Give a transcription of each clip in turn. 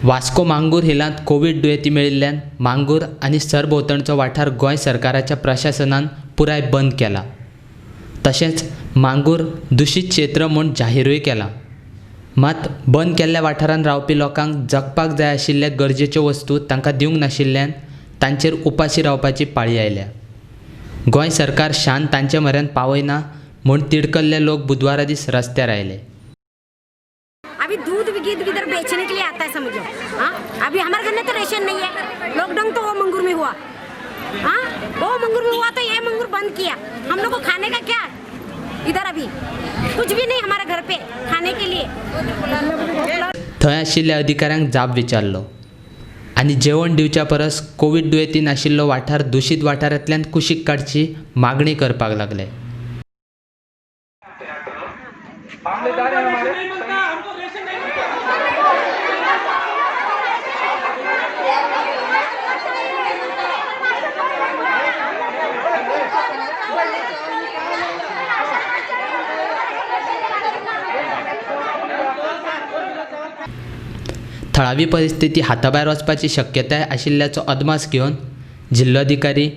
वास्को मांगूर हिलांत Covid दुयेंती मेळिल्ल्यान मांगूर आनी सरभोंवतणचो वाठार गोंय सरकाराच्या प्रशासनान पुराय बंद केला. तशेंच मांगूर दुशीत क्षेत्र म्हूण जाहीरूय केला. मात बंद केल्ल्या वाठारांत रावपी लोकांक जगपाक जाय आशिल्ले गरजेच्यो वस्तू तांकां दिवंक नाशिल्ल्यान तांचेर उपाशी रावपाची पाळी आयल्या. गोंय सरकार शान तांचे म्हऱ्यान पावयना म्हूण तिडकल्ले लोक बुधवारा दीस रस्त्यार आयले. अभी दूध इधर बेचने के लिए आता है समझो. हाँ, अभी हमारे घर में तो रेशन नहीं है. लॉकडाउन तो वो मंगूर में हुआ. हाँ, वो मंगूर में हुआ तो ये मंगूर बंद किया. हम लोग को खाने का क्या इधर अभी कुछ भी नहीं हमारे घर पे खाने के लिए. थंय आशिल्ल्या अधिकाऱ्यांक जाब विचारलो आनी जेवण दिवच्या परस कोविड दुयेंती नाशिल्लो वाठार दुशीत वाठारांतल्यान कुशीक काडची मागणी करपाक लागले. थळावी परिस्थिती हाताभायर वचपाची शक्यताय आशिल्ल्याचो अदमास घेवन जिल्लोधिकारी,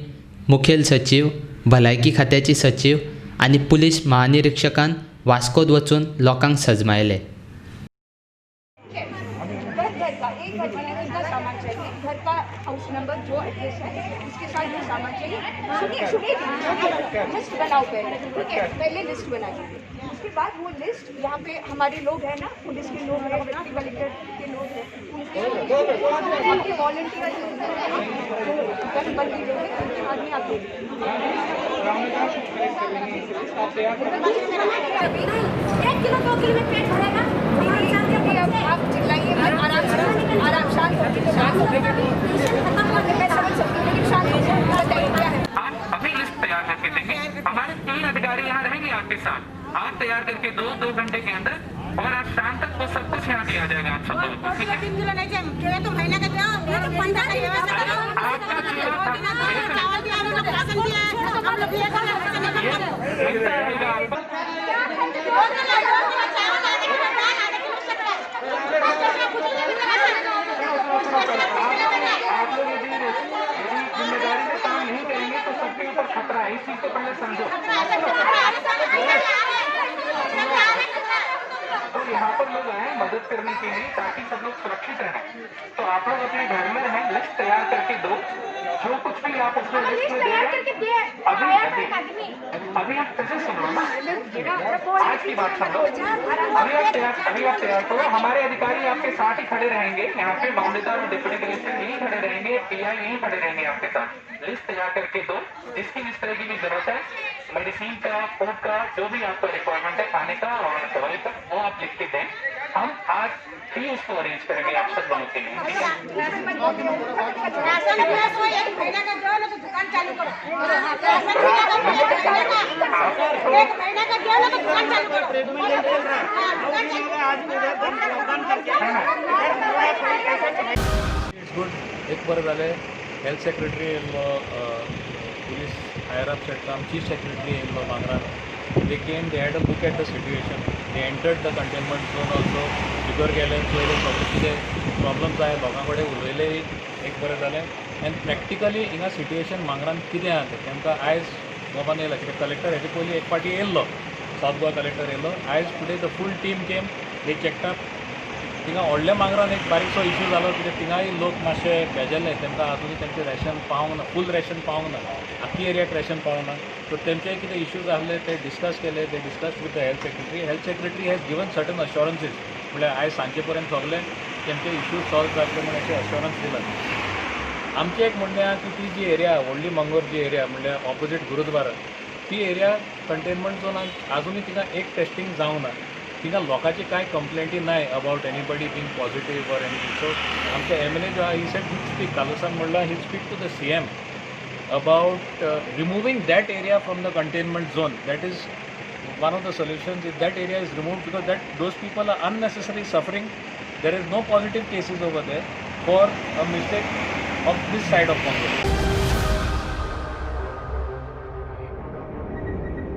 मुखेल सचीव, भलायकी खात्याची सचीव आनी पुलीस महानिरीक्षकान वास्कोत वचून लोकांक सजमायले. घर का हाउस नंबर जो एड्रेस है उसके साथ जो सामान चाहिए लिस्ट बनाओ पहले. ठीक है, पहले लिस्ट बनाइए. उसके बाद वो लिस्ट यहाँ पे हमारे लोग हैं ना, पुलिस के लोग हैं, डिप्टी कलेक्टर के लोग हैं, उनके वॉलंटियर बंदी लोग हैं, उनके हाथ में आप एक किलो 2 किलो में पेट भरेगा. आप चिल्लाइए आराम से, आराम शांत अभी लिस्ट तैयार करके देंगे. हमारे 3 अधिकारी यहाँ रहेंगे आपके साथ. आप तैयार करके 2 घंटे के अंदर और आज शाम तक वो सब कुछ यहाँ दिया जाएगा आप सब लोगों को. ठीक है, तो महीना का दो, तो 15 का व्यवस्था करो. आपका चावल भी हम लोग राशन दिया है, हम लोग ये जिम्मेदारी से काम नहीं करेंगे तो सबके ऊपर खतरा है. इस चीज को पहले समझो. तो यहाँ पर लोग आए मदद करने के लिए ताकि सब लोग सुरक्षित रहें. तो आप लोग अपने घर में रहें, लिस्ट तैयार करके दो. जो कुछ भी आप उसमें लिस्ट में दे रहे हैं अभी आप कैसे सुन लो ना, आज की बात सुन लो. अभी आप तैयार करो. हमारे अधिकारी आपके साथ ही खड़े रहेंगे. यहाँ पे मामलेदार और डिप्टी कलेक्टर यही खड़े रहेंगे, पीआई यही खड़े रहेंगे आपके साथ. लिस्ट तैयार करके दो. जिसकी जिस तरह की भी जरूरत है, मेडिसिन का, फूड का, जो भी आपका रिक्वायरमेंट है खाने का और दवाई का, वो आप लिख के दें. हम आज ही उसको अरेंज करेंगे आप सब लोगों के लिए. एक महीना का दो ना तो दुकान चालू करो. एक महीना का दो ना तो दुकान चालू करो. एक बरें जालें. हेल्थ सेक्रेटरी येयल्लो, police higher up sector chief secretary येयल्लो मांगरान. They came, they had a look at the situation. They entered the containment zone also. भितर गेले, पयले सगळे कितें प्रॉब्लम्स आहाय लोकां कडेन उलयले. एक बरें जालें. आनी प्रॅक्टिकली हिंगा सिट्युएशन मांगरान कितें आहा तें तेमकां आयज मोबान येयला. कित्याक कलेक्टर हेजे पयलीं एक पाटी येयल्लो, सावथ गोवा कलेक्टर येयल्लो. आयज today the full team came, they checked up. थिंगा व्हडल्या मांगरान एक बारीकसो इश्यू जालो. कित्याक थिंगाय लोक मातशे भेजेल्ले, तेमकां आजुनूय तेंचें रेशन पावंक ना, फूल रेशन पावंक ना, आख्खी एरियाक रेशन पावंक ना. सो तेंचे कितें इश्यूज आसले ते डिस्कस केले. They discuss with the health secretary. Health secretary has given certain assurances, म्हळ्यार आयज सांजे पर्यंत सगळे तेंचे इश्यूज सॉल्व जातले म्हण अशें अश्योरन्स दिला. आमचें एक म्हणणें आहा की ती जी एरिया व्हडली मंगोर जी एरिया म्हणल्यार ऑपोजीट गुरुद्वारा, ती एरिया कंटेनमेंट झोनान आजुनूय तिका एक टेस्टिंग जावंक ना. तिका लोकांची कांय कंप्लेंटी नाय about anybody being positive or anything. So आमचे एमएलए जो आहा ही सेड हील स्पीक, कालुसान म्हणला he'll speak to the CM about removing that area from the containment zone. That is one of the solutions. If that area is removed, because those people are unnecessarily suffering, there is no positive cases over there for a mistake of this side of Congo.